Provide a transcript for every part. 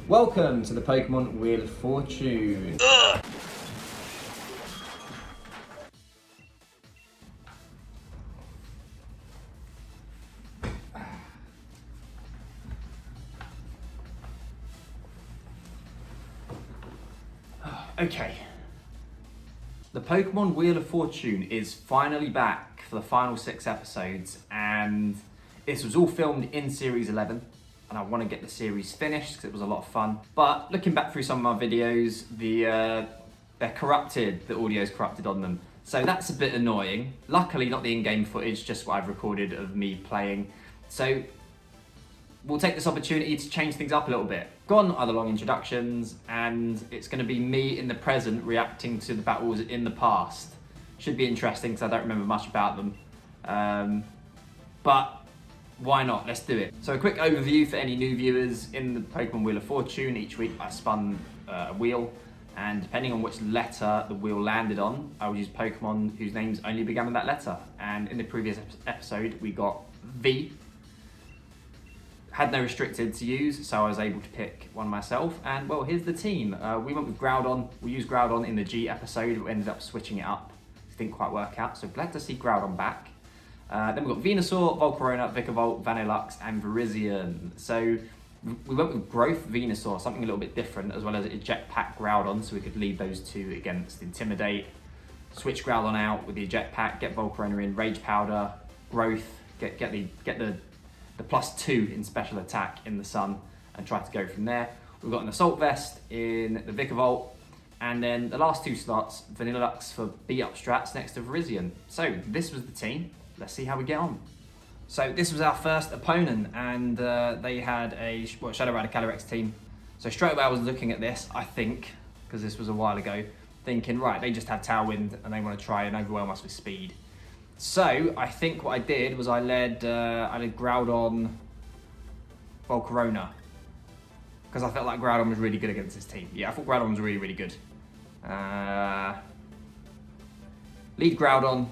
Welcome to the Pokemon Wheel of Fortune. Okay. The Pokemon Wheel of Fortune is finally back for the final 6 episodes, and this was all filmed in Series 11, and I want to get the series finished because it was a lot of fun. But looking back through some of my videos, they're corrupted, the audio's corrupted on them. So that's a bit annoying. Luckily not the in-game footage, just what I've recorded of me playing. So we'll take this opportunity to change things up a little bit. Gone are the long introductions, and it's going to be me in the present reacting to the battles in the past. Should be interesting because I don't remember much about them. But why not? Let's do it. So a quick overview for any new viewers. In the Pokemon Wheel of Fortune, each week I spun a wheel, and depending on which letter the wheel landed on, I would use Pokemon whose names only began with that letter. And in the previous episode, we got V. Had no restricted to use, so I was able to pick one myself. And well, here's the team. We went with Groudon. We used Groudon in the G episode. We ended up switching it up. It didn't quite work out, so glad to see Groudon back. Then we've got Venusaur, Volcarona, Vikavolt, Vanillux, and Virizion. So we went with Growth Venusaur, something a little bit different, as well as Eject Pack Groudon, so we could lead those two against Intimidate. Switch Groudon out with the Eject Pack, get Volcarona in, Rage Powder, Growth, get the +2 in special attack in the sun, and try to go from there. We've got an Assault Vest in the Vikavolt, and then the last 2 slots, Vanillux for beat-up strats next to Virizion. So this was the team. Let's see how we get on. So this was our first opponent, and they had a Shadow Rider Calyrex team. So straight away I was looking at this, I think, because this was a while ago, thinking, right, they just have Tailwind and they want to try and overwhelm us with speed. So I think what I did was I led Groudon, Volcarona, because I felt like Groudon was really good against this team. Yeah, I thought Groudon was really, really good. Lead Groudon.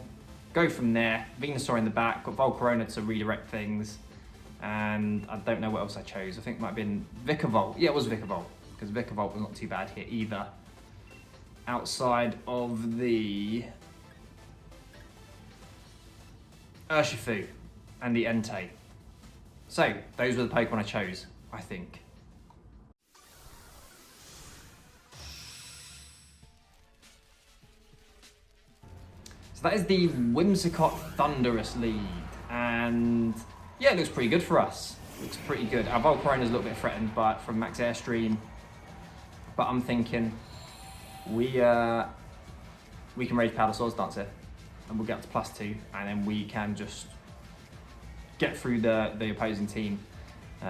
Go from there. Venusaur in the back, got Volcarona to redirect things, and I don't know what else I chose. I think it might have been Vikavolt. Yeah, it was Vikavolt, because Vikavolt was not too bad here either. Outside of the Urshifu and the Entei. So, those were the Pokemon I chose, I think. So that is the Whimsicott Thunderous lead, and yeah, it looks pretty good for us. Looks pretty good. Our Volcarona is a little bit threatened from Max Airstream, but I'm thinking we can Rage Powder Swords Dance here, and we'll get up to +2, and then we can just get through the opposing team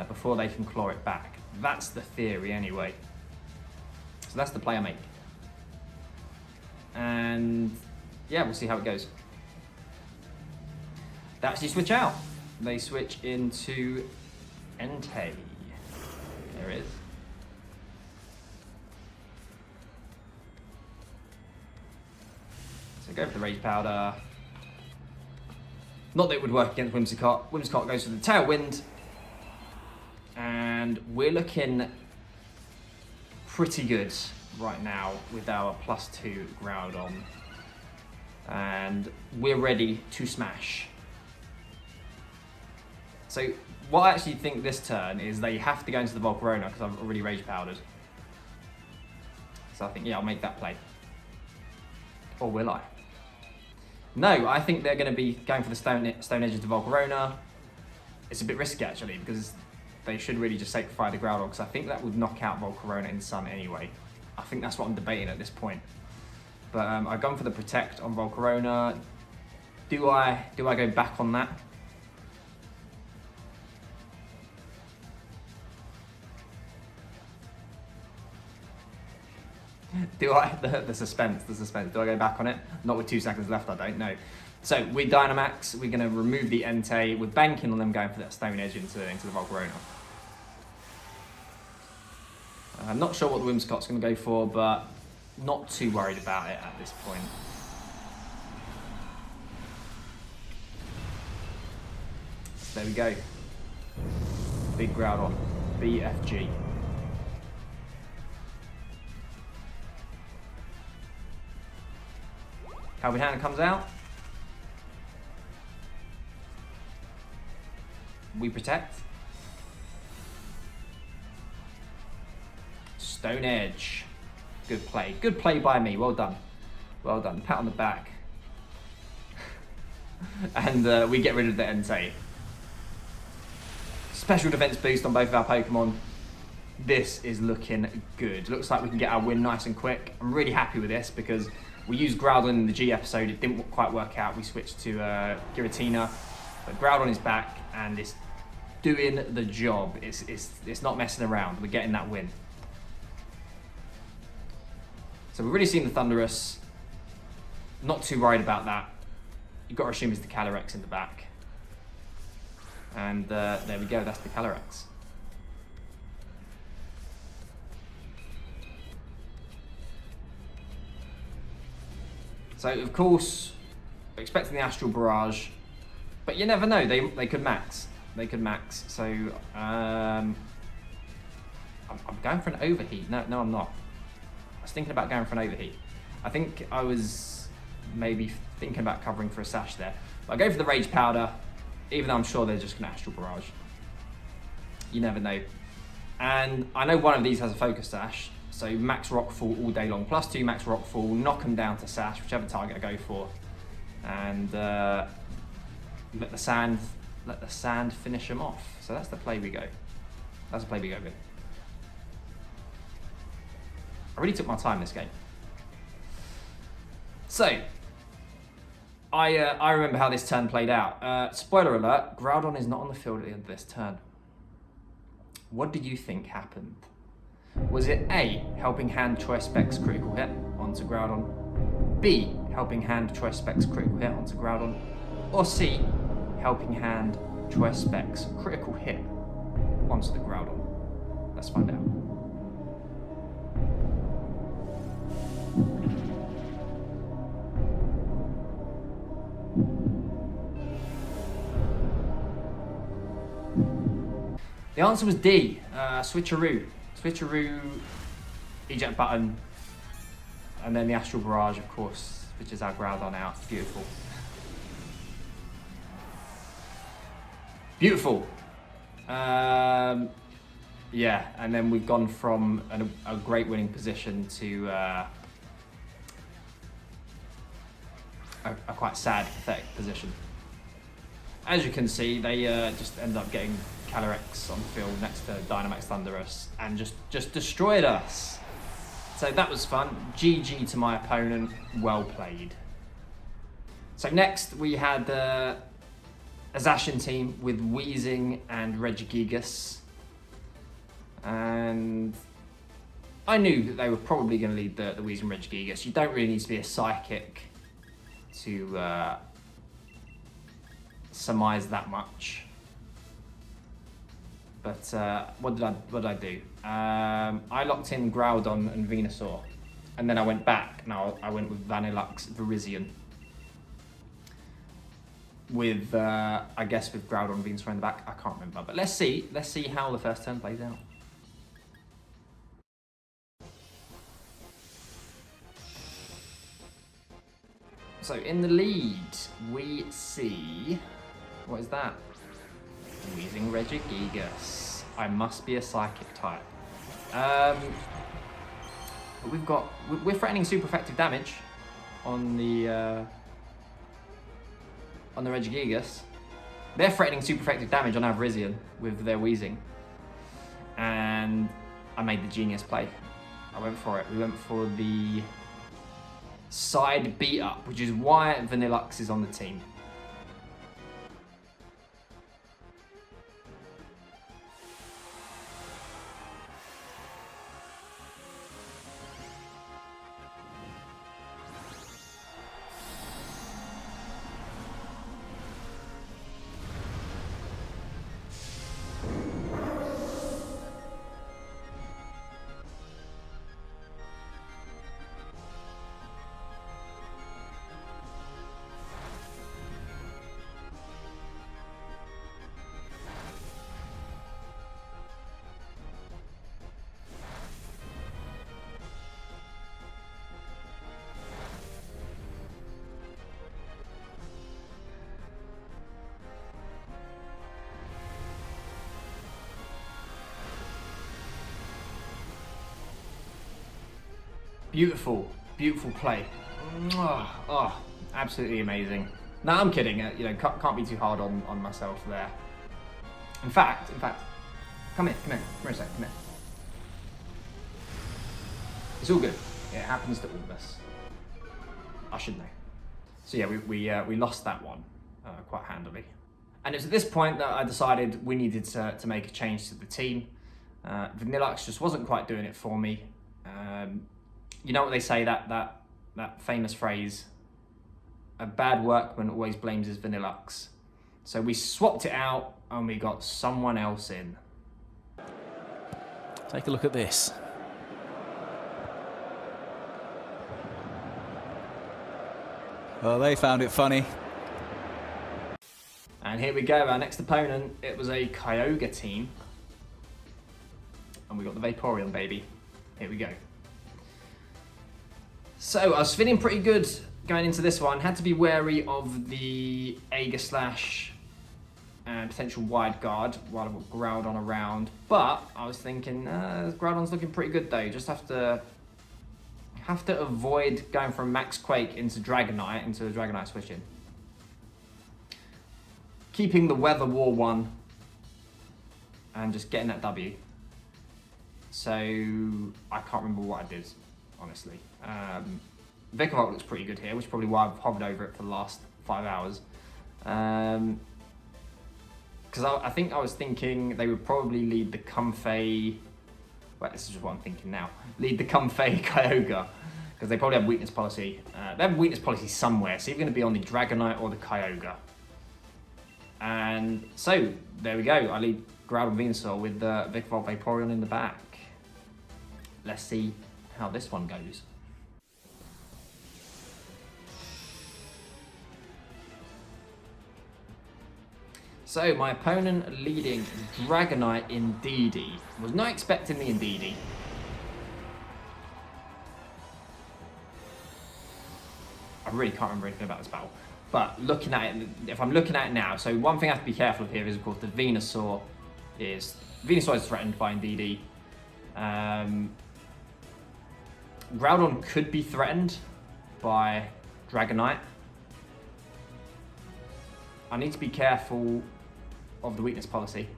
before they can claw it back. That's the theory anyway. So that's the play I make. And yeah, we'll see how it goes. They actually switch out. They switch into Entei. There it is. So go for the Rage Powder. Not that it would work against Whimsicott. Whimsicott goes for the Tailwind. And we're looking pretty good right now with our +2 Groudon. And we're ready to smash. So what I actually think this turn is they have to go into the Volcarona because I've already Rage Powdered. So I think, yeah, I'll make that play. Or will I? No, I think they're going to be going for the Stone Edge into Volcarona. It's a bit risky actually, because they should really just sacrifice the Groudon, because I think that would knock out Volcarona in Sun anyway. I think that's what I'm debating at this point. But I've gone for the Protect on Volcarona. Do I go back on that? Do I? The suspense. Do I go back on it? Not with 2 seconds left, I don't know. So with Dynamax, we're going to remove the Entei. We're banking on them going for that Stone Edge into the Volcarona. I'm not sure what the Whimsicott's going to go for, but not too worried about it at this point. So there we go. Big Groudon. BFG. Helping Hand comes out. We protect. Stone Edge. Good play. Good play by me. Well done. Well done. Pat on the back. And we get rid of the Entei. Special defense boost on both of our Pokemon. This is looking good. Looks like we can get our win nice and quick. I'm really happy with this because we used Groudon in the G episode. It didn't quite work out. We switched to Giratina. But Groudon is back and it's doing the job. It's not messing around. We're getting that win. So we've really seen the Thundurus. Not too worried about that. You've got to assume it's the Calyrex in the back. And there we go, that's the Calyrex. So of course, we're expecting the Astral Barrage, but you never know, they could max. They could max, so I'm going for an Overheat. No, I'm not. I was thinking about going for an Overheat. I think I was maybe thinking about covering for a Sash there. But I go for the Rage Powder, even though I'm sure they're just going to Astral Barrage. You never know. And I know one of these has a Focus Sash, so max Rockfall all day long. +2 max Rockfall, knock them down to Sash, whichever target I go for. And let the sand finish them off. So that's the play we go. That's the play we go with. I really took my time this game. So, I remember how this turn played out. Spoiler alert, Groudon is not on the field at the end of this turn. What do you think happened? Was it A, Helping Hand Choice Specs critical hit onto Groudon? B, Helping Hand Choice Specs critical hit onto Groudon? Or C, Helping Hand Choice Specs critical hit onto the Groudon? Let's find out. The answer was D, Switcheroo. Switcheroo, eject button, and then the Astral Barrage, of course, which is our Groudon out. Beautiful. Beautiful. Yeah, and then we've gone from a great winning position to a quite sad, pathetic position. As you can see, they just ended up getting Calyrex on the field next to Dynamax Thundurus and just destroyed us. So that was fun. GG to my opponent. Well played. So next we had a Zacian team with Weezing and Regigigas. And I knew that they were probably going to lead the Weezing Regigigas. You don't really need to be a psychic to surmise that much. But what did I do? I locked in Groudon and Venusaur, and then I went back. Now I went with Vanillux Virizion. With I guess with Groudon and Venusaur in the back. I can't remember, but let's see how the first turn plays out. So in the lead, we see, what is that? Weezing Regigigas. I must be a psychic type. We're threatening super effective damage on the Regigigas. They're threatening super effective damage on our Virizion with their Weezing. And I made the genius play. I went for it. We went for the side beat up, which is why Vanillux is on the team. Beautiful, beautiful play. Oh, absolutely amazing. No, I'm kidding. You know, can't be too hard on myself there. In fact, come here a sec, come here. It's all good. It happens to all of us. I should know. So yeah, we lost that one quite handily. And it was at this point that I decided we needed to make a change to the team. Vanillux just wasn't quite doing it for me. You know what they say, that famous phrase, a bad workman always blames his Vanillux. So we swapped it out and we got someone else in. Take a look at this. Well, they found it funny. And here we go, our next opponent, it was a Kyogre team. And we got the Vaporeon, baby. Here we go. So I was feeling pretty good going into this one. Had to be wary of the Aegislash and potential wide guard while I've got Groudon around. But I was thinking, Groudon's looking pretty good though. Just have to avoid going from Max Quake into Dragonite, into a Dragonite switch in. Keeping the Weather War one and just getting that W. So I can't remember what I did, honestly. Vikavolt looks pretty good here, which is probably why I've hovered over it for the last 5 hours. Because I think I was thinking they would probably lead the Comfey. Well, this is just what I'm thinking now. Lead the Comfey Kyogre, because they probably have weakness policy. They have weakness policy somewhere, so you're going to be on the Dragonite or the Kyogre. And so, there we go. I lead Groudon and Venusaur with the Vikavolt Vaporeon in the back. Let's see how this one goes. So, my opponent leading Dragonite Indeedee. Was not expecting the Indeedee. I really can't remember anything about this battle. But looking at it, if I'm looking at it now, so one thing I have to be careful of here is, of course, the Venusaur is threatened by Indeedee. Groudon could be threatened by Dragonite. I need to be careful of the weakness policy.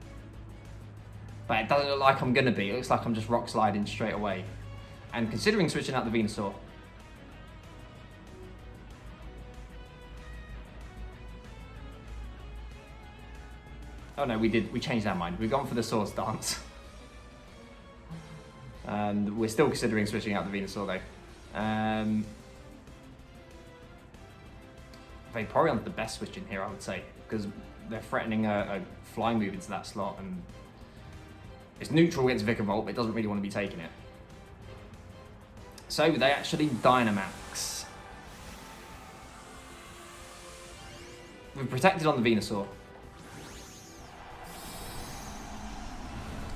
But it doesn't look like I'm going to be. It looks like I'm just rock sliding straight away. And considering switching out the Venusaur, oh no, we changed our mind. We've gone for the Swords Dance. And we're still considering switching out the Venusaur though. Vaporeon's the best switch in here, I would say, because they're threatening a flying move into that slot, and it's neutral against Vikavolt, but it doesn't really want to be taking it. So they actually Dynamax. We've protected on the Venusaur.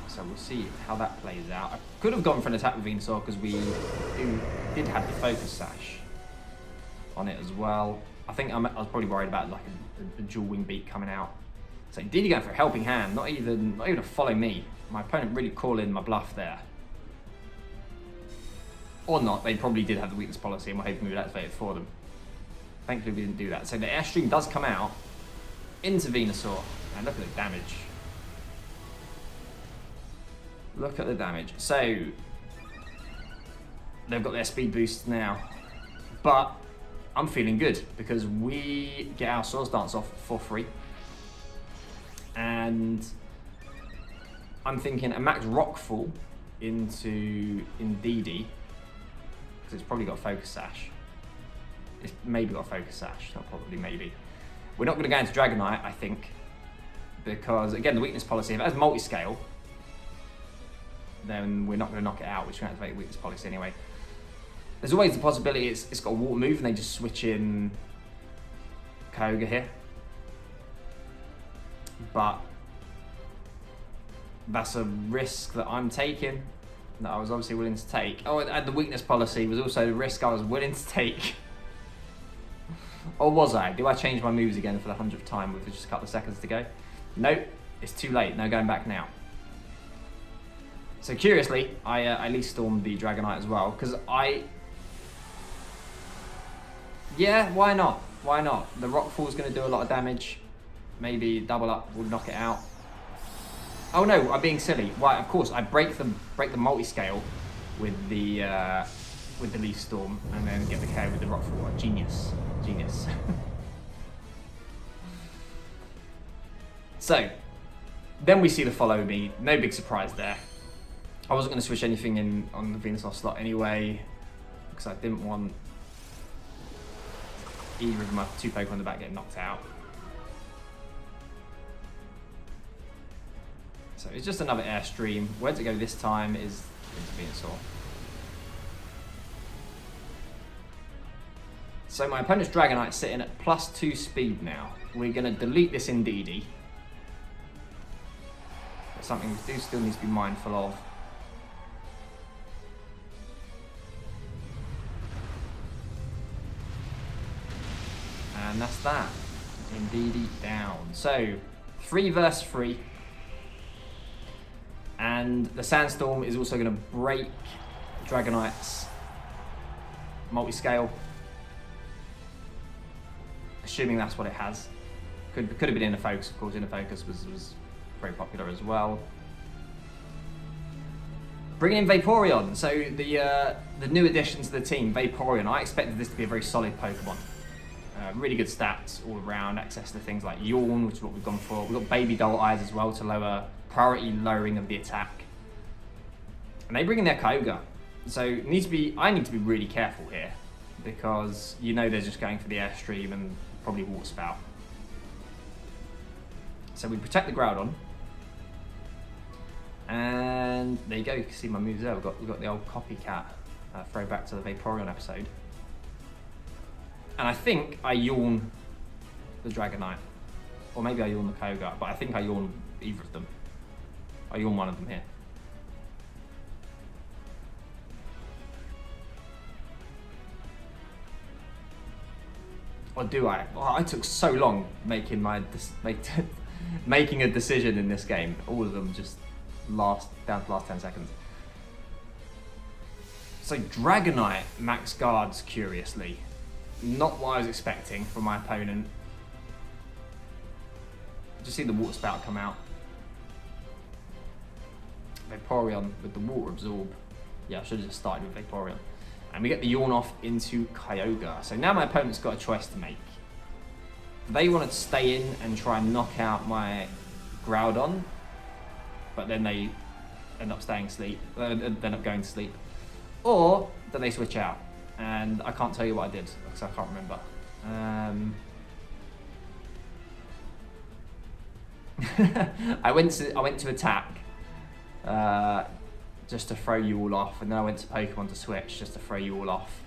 So we'll see how that plays out. I could have gone for an attack with Venusaur because we did have the Focus Sash on it as well. I think I was probably worried about like a dual wing beat coming out. So Indeedee going for a helping hand, not even a follow me. My opponent really calling my bluff there. Or not, they probably did have the weakness policy and we're hoping we would activate it for them. Thankfully we didn't do that. So the Airstream does come out into Venusaur, and look at the damage. Look at the damage. So they've got their speed boost now, but I'm feeling good because we get our Swords Dance off for free. And I'm thinking a max Rockfall into Indeedee, because it's probably got a Focus Sash. It's maybe got a Focus Sash, not probably, maybe. We're not going to go into Dragonite, I think, because again, the weakness policy, if it has multi-scale, then we're not going to knock it out, which is going to activate weakness policy anyway. There's always the possibility it's got a water move and they just switch in Kyogre here. But that's a risk that I'm taking, that I was obviously willing to take. Oh, and the weakness policy was also the risk I was willing to take. Or was I? Do I change my moves again for the 100th time with just a couple of seconds to go? Nope, it's too late. No going back now. So curiously, I at least stormed the Dragonite as well, because I Yeah, why not? Why not? The Rockfall's going to do a lot of damage. Maybe double up will knock it out. Oh no, I'm being silly. Why? Of course, I break the multi-scale with the Leaf Storm, and then get the KO with the Rockfall. Genius, genius. So, then we see the Follow Me. No big surprise there. I wasn't going to switch anything in on the Venusaur slot anyway, because I didn't want either of my two Pokemon in the back getting knocked out. So it's just another Airstream. Where to go this time is into Venusaur. So my opponent's Dragonite's sitting at +2 speed now. We're going to delete this Indeedee. Something we do still need to be mindful of. And that's that. Indeedee down. So 3 versus 3. And the Sandstorm is also going to break Dragonite's multi-scale. Assuming that's what it has. Could have been Inner Focus, of course. Inner Focus was very popular as well. Bringing in Vaporeon. So the new addition to the team, Vaporeon. I expected this to be a very solid Pokemon. Really good stats all around. Access to things like Yawn, which is what we've gone for. We've got Baby Doll Eyes as well to lower priority lowering of the attack. And they bring in their Kyogre. So I need to be really careful here, because you know they're just going for the Airstream and probably Water Spout. So we protect the Groudon. And there you go, you can see my moves there. We've got the old copycat throwback to the Vaporeon episode. And I think I Yawn the Dragonite. Or maybe I Yawn the Kyogre, but I think I Yawn either of them. I Yawn one of them here. Or do I? Well, I took so long making making a decision in this game. All of them just down to the last 10 seconds. So Dragonite max guards, curiously. Not what I was expecting from my opponent. Just see the Water Spout come out. Vaporeon with the Water Absorb. Yeah, I should have just started with Vaporeon. And we get the Yawn off into Kyogre. So now my opponent's got a choice to make. They want to stay in and try and knock out my Groudon, but then they end up staying asleep. End up going to sleep. Or do they switch out? And I can't tell you what I did because I can't remember. I went to attack just to throw you all off, and then I went to Pokemon to switch just to throw you all off,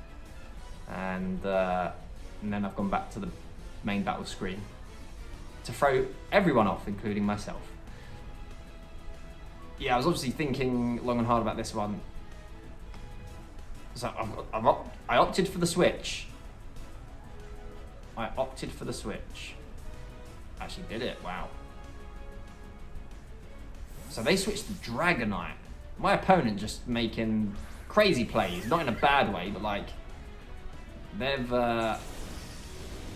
and then I've gone back to the main battle screen to throw everyone off, including myself. Yeah, I was obviously thinking long and hard about this one. So I opted for the switch. Actually did it, wow. So they switched to Dragonite. My opponent just making crazy plays, not in a bad way, but like, they've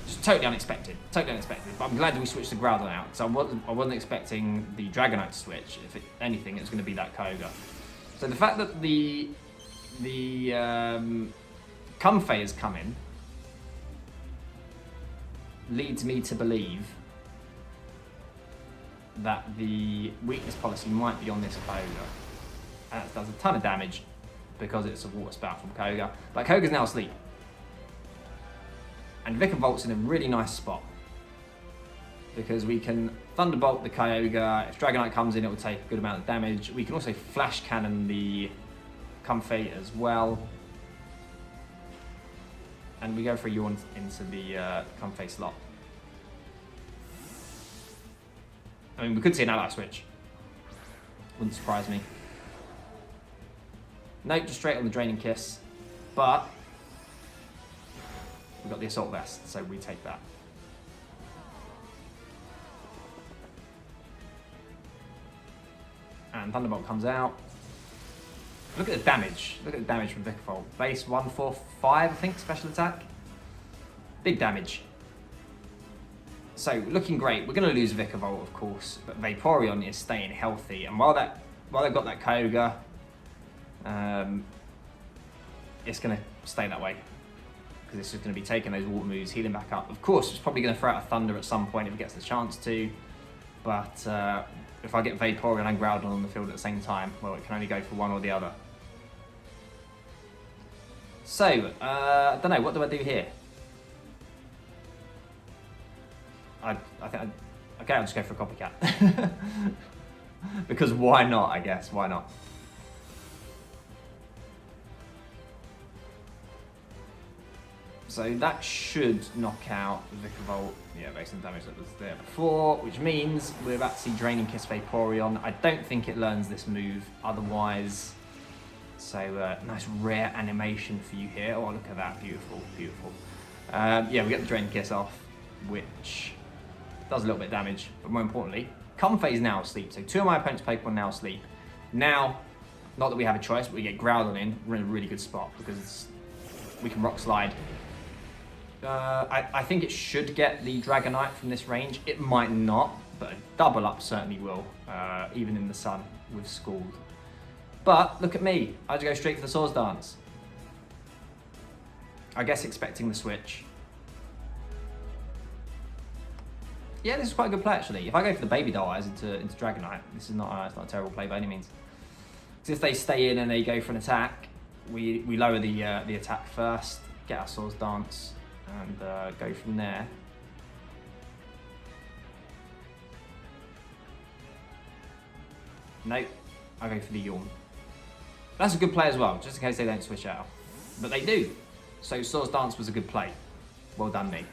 just totally unexpected. But I'm glad that we switched the Groudon out, so I wasn't expecting the Dragonite to switch. If anything, it's going to be that Kyogre. So the fact that the Comfey has come in leads me to believe that the weakness policy might be on this Kyogre. And that does a ton of damage because it's a Water Spout from Kyogre. But Kyogre's now asleep. And Vikavolt in a really nice spot, because we can Thunderbolt the Kyogre. If Dragonite comes in, it will take a good amount of damage. We can also Flash Cannon the Comfey as well. And we go for a Yawn into the Comfey slot. I mean, we could see an ally switch. Wouldn't surprise me. Nope, just straight on the Draining Kiss. But we've got the Assault Vest, so we take that. And Thunderbolt comes out. Look at the damage. Look at the damage from Vikavolt. Base 145, I think, special attack. Big damage. So, looking great. We're going to lose Vikavolt, of course, but Vaporeon is staying healthy. And while they've got that Kyogre, it's going to stay that way. Because it's just going to be taking those water moves, healing back up. Of course, it's probably going to throw out a Thunder at some point if it gets the chance to. But if I get Vaporeon and Groudon on the field at the same time, well, it can only go for one or the other. So, I don't know, what do I do here? I think okay, I'll just go for a copycat. Because why not, I guess, why not? So that should knock out Vikavolt, yeah, based on the damage that was there before, which means we're about to see Draining Kiss Vaporeon. I don't think it learns this move otherwise. So nice rare animation for you here. Oh, look at that, beautiful, beautiful. Yeah, we get the Draining Kiss off, which does a little bit of damage, but more importantly, Comfey is now asleep. So 2 of my opponent's Pokemon now asleep. Now, not that we have a choice, but we get Groudon in, we're in a really good spot because we can Rock Slide. I think it should get the Dragonite from this range. It might not, but a double up certainly will, even in the sun with Scald. But look at me, I had to go straight for the Swords Dance. I guess expecting the switch. Yeah, this is quite a good play actually. If I go for the Baby Doll Eyes into Dragonite, this is not it's not a terrible play by any means. Because if they stay in and they go for an attack, we lower the attack first, get our Swords Dance, and go from there. Nope, I go for the Yawn. That's a good play as well, just in case they don't switch out. But they do. So Swords Dance was a good play. Well done, me.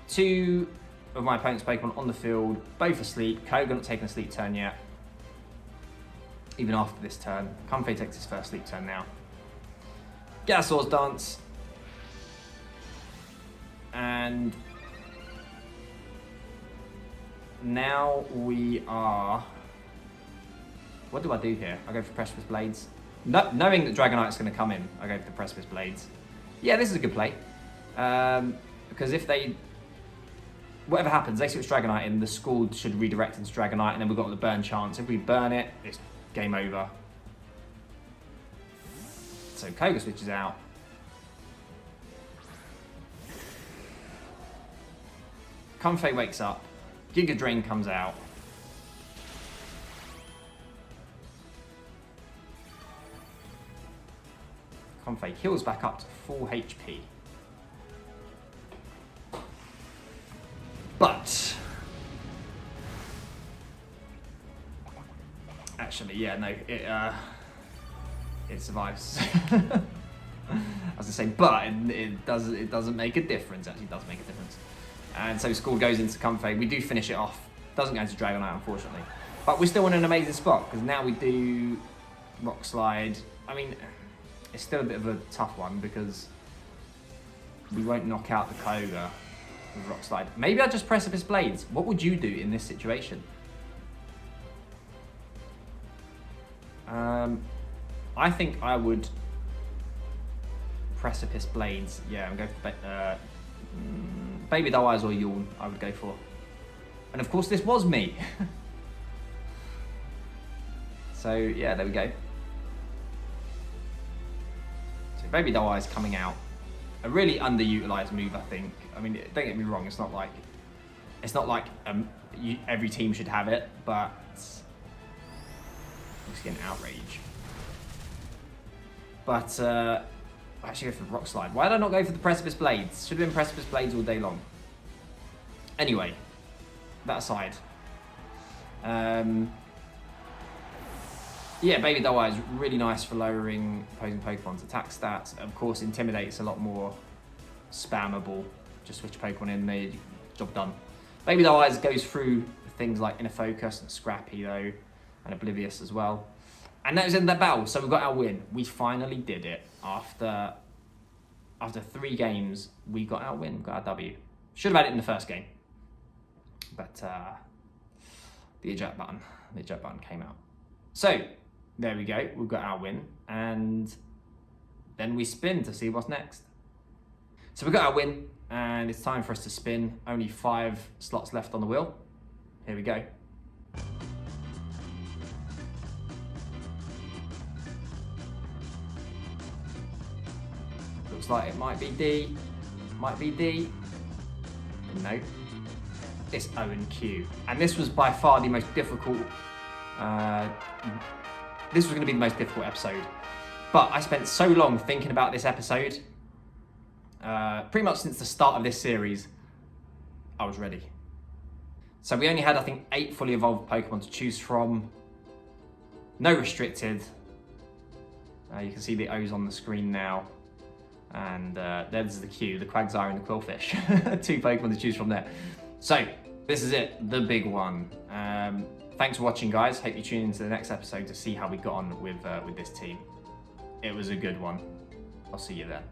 2 of my opponent's Pokemon on the field, both asleep. Koga not taking a sleep turn yet. Even after this turn. Comfey takes his first sleep turn now. Get our Swords Dance. And now we are... What do I do here? I go for Precipice Blades. No, knowing that Dragonite's going to come in, I go for the Precipice Blades. Yeah, this is a good play. Because if they... Whatever happens, they switch Dragonite in, the Scald should redirect into Dragonite, and then we've got the burn chance. If we burn it, it's game over. So Koga switches out. Comfey wakes up. Giga Drain comes out. Comfey heals back up to full HP. But actually, yeah, no, it survives. As I say, but it doesn't make a difference. Actually, it does make a difference. And so Scald goes into Comfey. We do finish it off. Doesn't go into Dragonite, unfortunately. But we're still in an amazing spot because now we do Rock Slide. I mean, it's still a bit of a tough one because we won't knock out the Koga with Rock Slide. Maybe I'll just Precipice Blades. What would you do in this situation? I think I would Precipice Blades. Yeah, I'm going for Baby Doll Eyes or Yawn, I would go for. And of course this was me. So yeah, there we go. So Baby Doll Eyes coming out. A really underutilized move, I think. I mean, don't get me wrong, it's not like every team should have it, but I'm just getting outrage. But I actually go for the Rock Slide. Why did I not go for the Precipice Blades? Should have been Precipice Blades all day long. Anyway, that aside. Yeah, Baby Doll Eyes really nice for lowering opposing Pokemon's attack stats. Of course, Intimidate's a lot more spammable. Just switch Pokemon in there, job done. Baby Doll Eyes goes through things like Inner Focus and Scrappy though, and Oblivious as well. And that was in the battle, so we got our win. We finally did it. After 3 games, we got our win, got our W. Should have had it in the first game. But the eject button came out. So, there we go, we've got our win. And then we spin to see what's next. So we got our win, and it's time for us to spin. Only 5 slots left on the wheel. Here we go. Looks like it might be D. Might be D. No. It's O and Q. And this was by far the most difficult. This was going to be the most difficult episode. But I spent so long thinking about this episode. Pretty much since the start of this series, I was ready. So we only had, I think, 8 fully evolved Pokemon to choose from. No restricted. You can see the O's on the screen now. And there's the Q, the Quagsire and the Quillfish. 2 Pokemon to choose from there. So, this is it, the big one. Thanks for watching, guys. Hope you tune into the next episode to see how we got on with this team. It was a good one. I'll see you then.